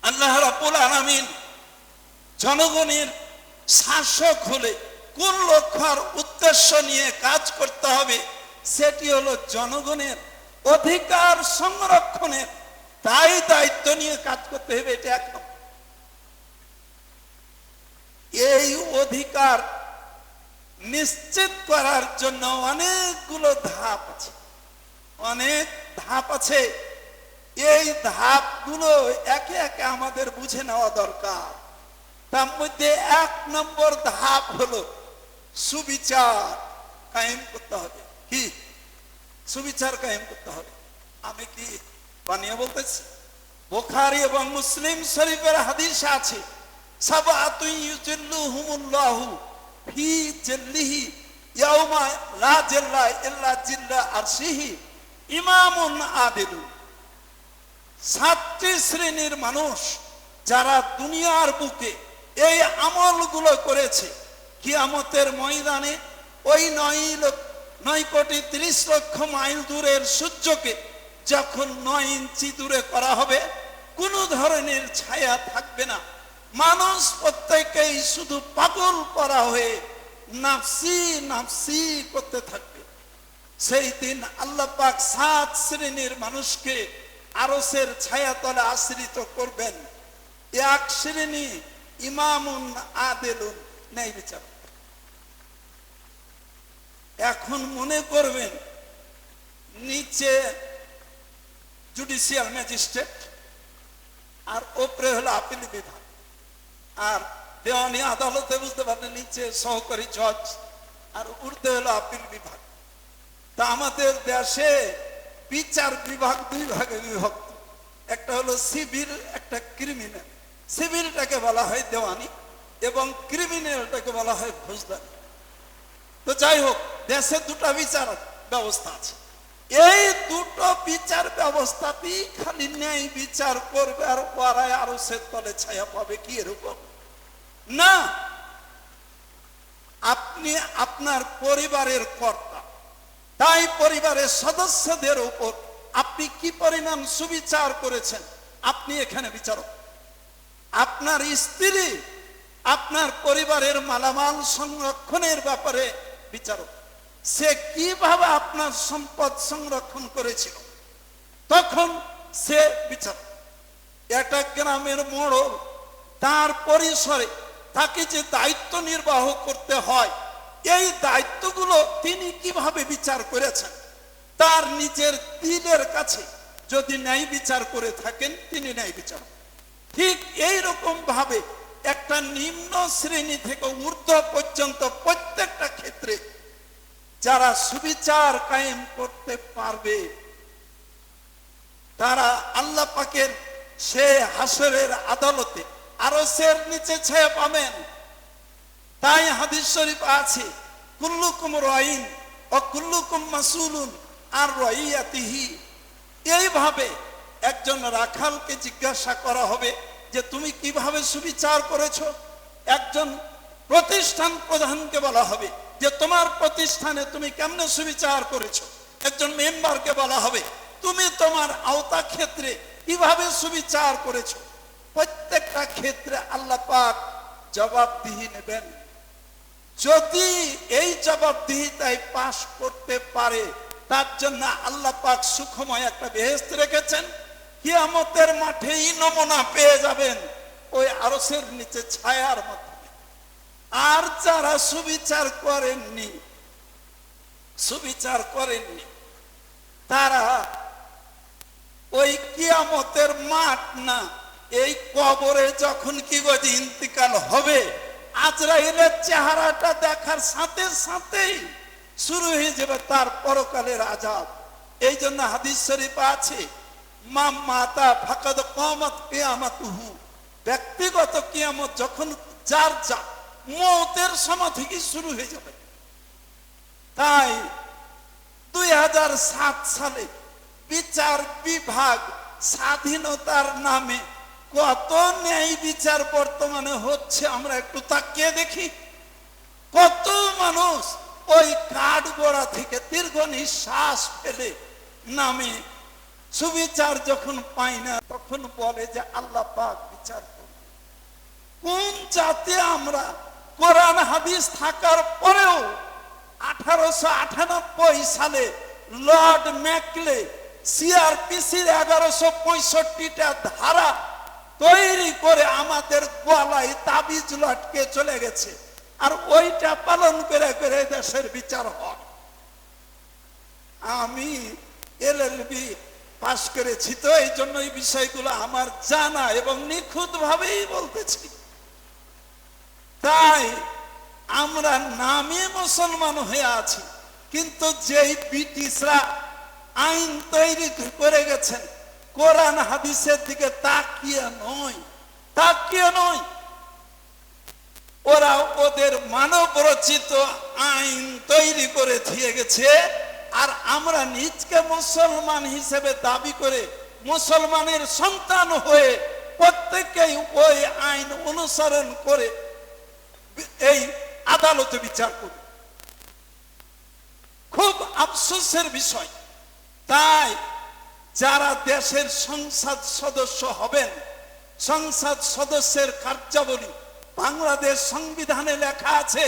আল্লাহ রাব্বুল আলামিন জনগণের শাসক হলে কোন লক্ষ্য আর উদ্দেশ্য নিয়ে কাজ করতে হবে, সেটি হলো জনগণের অধিকার সংরক্ষণের। তাই দায়িত্ব নিয়ে কাজ করতে হবে, এটা এক নম্বর। এই অধিকার নিশ্চিত করার জন্য অনেকগুলো ধাপ আছে, অনেক ধাপ আছে। এই ধাপগুলো একে একে আমাদের বুঝে নেওয়া দরকার। তার মধ্যে এক নম্বর ধাপ হলো সুবিচার কায়েম করতে হবে। কি সুবিচার কায়েম করতে হবে? আমি কি বানিয়ে বলতেছি? বুখারী এবং মুসলিম শরীফের হাদিস আছে, সাবাতুন ইউজিল্লুহুমুল্লাহু ফি জিল্লিহি ইয়াউমা লা জিল্লা ইল্লা জিল্লা আরশিহি ইমামুন আদিলুন। 7টি শ্রেণীর মানুষ যারা দুনিয়ার বুকে এই আমলগুলো করেছে, কিয়ামতের ময়দানে ওই 9,30,00,000 মাইল দূরের সূর্যকে যখন 9 ইঞ্চি দূরে করা হবে, কোনো ধরনের ছায়া থাকবে না। মানুষ প্রত্যেকেই শুধু পাগল করা হয়ে নাফসি নাফসি করতে থাকবে। সেই দিন আল্লাহ পাক 7 শ্রেণীর মানুষকে আরশের ছায়াতলে আশ্রিত করবেন। এক শ্রেণী ইমামুন আদিলুন, ন্যায় বিচার। এখন মনে করবেন নিচে জুডিশিয়াল ম্যাজিস্ট্রেট, আর ওপরে হলো আপিল বিভাগ, আর দেওয়ানি আদালতে বুঝতে পারলেন নিচে সহকারী জজ, আর ঊর্ধ্বে হলো আপিল বিভাগ। তা আমাদের দেশে বিচার বিভাগ 2 ভাগে বিভক্ত, একটা হলো সিভিল, একটা ক্রিমিনাল। সিভিলটাকে বলা হয় দেওয়ানি এবং ক্রিমিনালটাকে বলা হয় ফৌজদারি। তো যাই হোক, দেশে 2টা বিচার ব্যবস্থা আছে। এই 2টো বিচার ব্যবস্থাতেই খালি ন্যায় বিচার করবে আর পড়ায় আরো সে তলে ছায়া পাবে। কি এরকম? না, আপনি আপনার পরিবারের কর্তা, তাই পরিবারের সদস্যদের উপর আপনি কি পরিমাণ সুবিচার করেছেন আপনি এখানে বিচারক। আপনার স্ত্রী আপনার পরিবারের মালামাল সংরক্ষণের ব্যাপারে বিচারক। সে কিভাবে আপনার সম্পদ সংরক্ষণ করেছিল তখন সে বিচারক। একটা গ্রামের মোড়ল, তার পরিসরে তাকে যে দায়িত্ব নির্বাহ করতে হয়, এই দায়িত্বগুলো তিনি কিভাবে বিচার করেছেন, তার নিজের দিলের কাছে যদি ন্যায় বিচার করে থাকেন তিনি ন্যায় বিচারক। ঠিক এই রকম ভাবে একটা নিম্ন শ্রেণী থেকে ঊর্ধ্ব পর্যন্ত প্রত্যেকটা ক্ষেত্রে যারা সুবিচার কায়েম করতে পারবে তারা আল্লাহ পাকের সে হাসরের আদালতে আরশের নিচে ছায়া পাবেন। তাই হাদিস শরীফ আছে, কুল্লুকুম রাইন ও কুল্লুকুম মাসউলুন আর রাইয়াতিহি। এইভাবে একজন রাখালকে জিজ্ঞাসা করা হবে যে তুমি কিভাবে সুবিচার করেছো। একজন প্রতিষ্ঠান প্রধানকে বলা হবে যে তোমার প্রতিষ্ঠানে তুমি কেমনে সুবিচার করেছো। একজন মেম্বারকে বলা হবে তুমি তোমার আওতা ক্ষেত্রে কিভাবে সুবিচার করেছো। প্রত্যেকটা ক্ষেত্রে আল্লাহ পাক জবাবদিহি নেবেন। যদি এই জবাবদিহিতায় পাশ করতে পারে তার জন্য আল্লাহ পাক সুখময় একটা বেহেশত রেখেছেন। কিয়ামতের মাঠেই নমুনা পেয়ে যাবেন ওই আরশের নিচে ছায়ার মাধ্যমে। আর যারা সুবিচার করেননি তারা ওই কিয়ামতের মাঠ না, এই কবরে যখন কি গো ইন্তিকাল হবে, আজরাইলের চেহারাটা দেখার সাথে সাথেই শুরু হয়ে যাবে তার পরকালের আযাব। এই জন্য হাদিস শরীফ আছে, মা মাতা ফাকাদ কামাত কিয়ামাতুহু। ব্যক্তিগত কিয়ামত যখন যার যা মওতের সময় থেকে শুরু হয়ে যাবে। তাই 2007 সালে বিচার বিভাগ স্বাধীনতার নামে কত ন্যায় বিচার বর্তমানে হচ্ছে আমরা একটু তাকিয়ে দেখি। কত মানুষ ওই কাঠগড়া থেকে দীর্ঘ নিঃশ্বাস ফেলে নামে সুবিচার যখন পাই না তখন বলে যে আল্লাহ পাক বিচার করবে। কোন জাতি আমরা? কোরআন হাদিস থাকার পরেও 1898 সালে লর্ড ম্যাকলে সিআরপিসির 1165টা ধারা তৈরি করে আমাদের গলায় তাবিজ লটকে চলে গেছে, আর ওইটা পালন করে করে দেশের বিচার হয়। আমি এলএলবি পাশ করেছি, তো এই জন্য এই বিষয়গুলো আমার জানা এবং নিখুঁত ভাবেই বলতেছি। তাই আমরা নামে মুসলমান হয়ে আছি, কিন্তু যেই ব্রিটিশরা আইন তৈরি করে গেছেন কোরআন হাদিসের দিকে তাকিয়ে নয়, ওরা ওদের মানব রচিত আইন তৈরি করে দিয়ে গেছে। আর আমরা নিজকে মুসলমান হিসেবে দাবি করে মুসলমানের সন্তান হয়ে প্রত্যেকেই ওই আইন অনুসরণ করে এই আদালতে বিচার করি। খুব আফসোসের বিষয়। তাই যারা দেশের সংসদ সদস্য হবেন, সংসদ সদস্যের কার্যাবলী বাংলাদেশ সংবিধানে লেখা আছে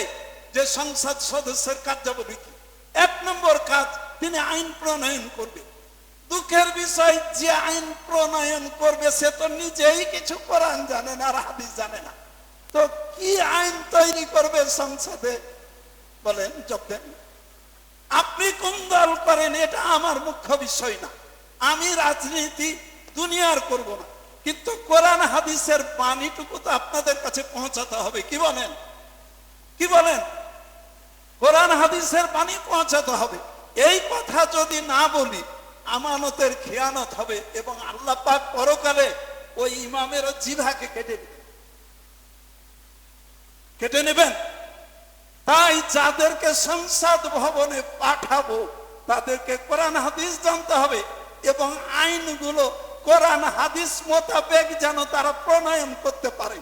যে সংসদ সদস্যের কার্যাবলী কি। 1 নম্বর কাজ, তিনি আইন প্রণয়ন করবে। দুঃখের বিষয়, যে আইন প্রণয়ন করবে সে তো নিজেই কিছু কোরআন জানে না আর হাদিস জানে না, তো কি আইন তৈরি করবে সংসদে বলেন? যখন আপনি কোন দল করেন এটা আমার মুখ্য বিষয় না, আমি রাজনীতি দুনিয়ার করব না, কিন্তু কোরআন হাদিসের বাণীটুকু তো আপনাদের কাছে পৌঁছাতে হবে। কি বলেন? কোরআন হাদিসের বাণী পৌঁছাতে হবে। এই কথা যদি না বলি আমানতের খেয়ানত হবে এবং আল্লাহ পাক পরকালে ওই ইমামের জিভাকে কেটে নেবেন। তাই যাদেরকে সংসদ ভবনে পাঠাবো তাদেরকে কোরআন হাদিস জানতে হবে এবং আইনগুলো কোরআন হাদিস মোতাবেক যেন তারা প্রণয়ন করতে পারে।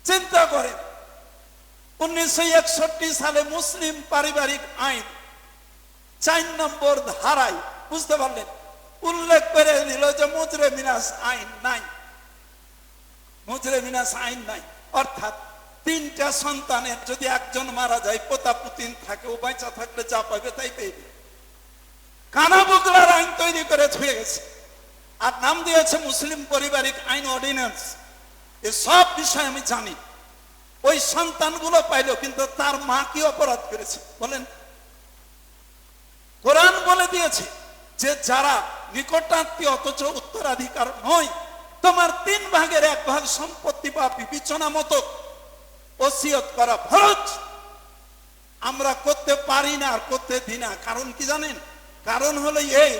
চিন্তা করেন 1961 সালে মুসলিম পারিবারিক আইন 4 নম্বর ধারায় বুঝতে পারলেন উল্লেখ করে দিল যে মুজরে মিনাস আইন নাই, মুজরে মিনাস আইন নাই। অর্থাৎ 3টা সন্তানের যদি একজন মারা যায়, পোতা পুতিন থাকে, ও বাঁচা থাকলে যা পাবে তাই পেয়ে কানা বুকলার আইন তৈরি করে ছুঁয়ে গেছে আর নাম দিয়েছে মুসলিম পারিবারিক আইন অর্ডিন্যান্স। এই সব বিষয় আমি জানি। ওই সন্তানগুলো পাইলো, কিন্তু তার মা কি অপরাধ করেছে বলেন? কোরআন বলে দিয়েছে যে যারা নিকটাত্মীয় অথচ উত্তরাধিকার নয়, তোমার 3 ভাগের 1 ভাগ সম্পত্তি বা বিবেচনা মতো ওসিয়ত করা ফরজ। আমরা করতে পারি না আর করতে দিই না। কারণ কি জানেন? কারণ হলো এই,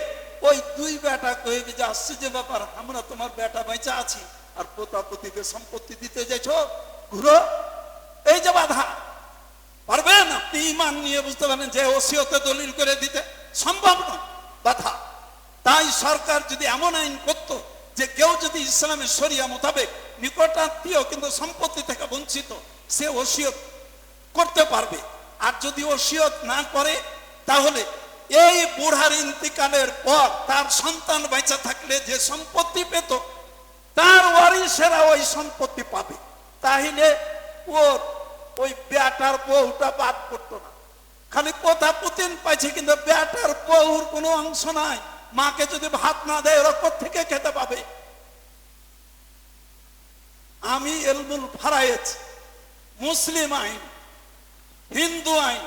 ওই 2 বেটা কয়ে যে আসছে যে ব্যাপার, আমরা তোমার বেটা বেঁচে আছি আর পোতা পুতিকে সম্পত্তি দিতে যাইছো, ঘুরো, এই যে বাধা। পারবেন আপনি ঈমান নিয়ে বুঝতে পারেন যে ওসিয়তে দলিল করে দিতে সম্ভব নয়, বাধা। তাই সরকার যদি এমন আইন করত যে কেউ যদি ইসলামের শরিয়া মোতাবেক নিকটাত্মীয় কিন্তু সম্পত্তি থেকে বঞ্চিত, সে ওসিয়ত করতে পারবে। আর যদি ওসিয়ত না করে, তাহলে এই বুড়ার ইন্তিকালের পর তার সন্তান বেঁচে থাকলে যে সম্পত্তি পেত, তার ওয়ারিসেরা ওই সম্পত্তি পাবে। তাহলে ওর ওই বেটার বউটা বাদ করতো না। খালি পোতা পুতিন পাইছে, কিন্তু বেটার বউর কোনো অংশ নাই। মাকে যদি ভাত না দেয়, ওরা কোত্থেকে খেতে পাবে? আমি এলমুল ফারায়েজ, মুসলিম আইন, হিন্দু আইন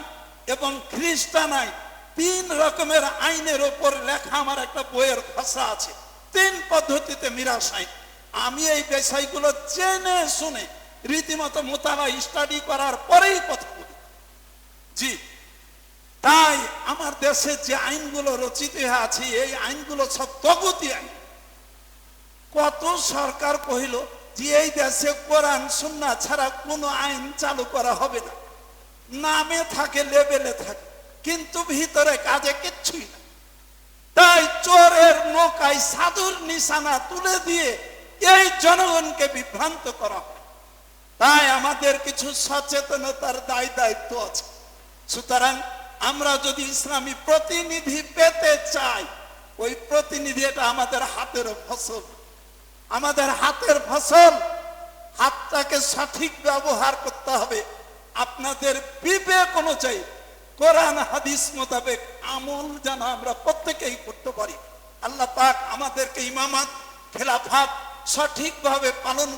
এবং খ্রিস্টান আইন, 3 রকমের আইনের উপর লেখা আমার একটা বইয়ের ভাষা আছে। 3 পদ্ধতিতে মিরাস আইন। আমি এই বিষয়গুলো জেনে শুনে রীতিমতো মোতালা স্টাডি করার পরেই কথা বলি। জি, তাই আমার দেশে যে আইনগুলো রচিত আছে, এই আইনগুলো সব তগুতি আইন। কত সরকার কহিল যে এই দেশে কোরআন সুন্নাহ ছাড়া কোনো আইন চালু করা হবে না, নামে থাকে, লেভেলে থাকে, কিন্তু ভিতরে কাজে কিচ্ছুই না। তাই চোরের নৌকায় সাধুর নিশানা তুলে দিয়ে এই জনগণকে বিভ্রান্ত করা হয়। তাই আমাদের কিছু সচেতনতার দায়িত্ব আছে। সুতরাং আমরা যদি ইসলামী প্রতিনিধি পেতে চাই, ওই প্রতিনিধি এটা আমাদের হাতের ফসল, আমাদের হাতের ফসল। হাতটাকে সঠিক ব্যবহার করতে হবে। আপনাদের বিবেক অনুযায়ী কোরআন হাদিস মোতাবেক আমল যেন আমরা প্রত্যেকেই করতে পারি। আল্লাহ পাক আমাদেরকে ইমামাত, খেলাফত সঠিকভাবে পালন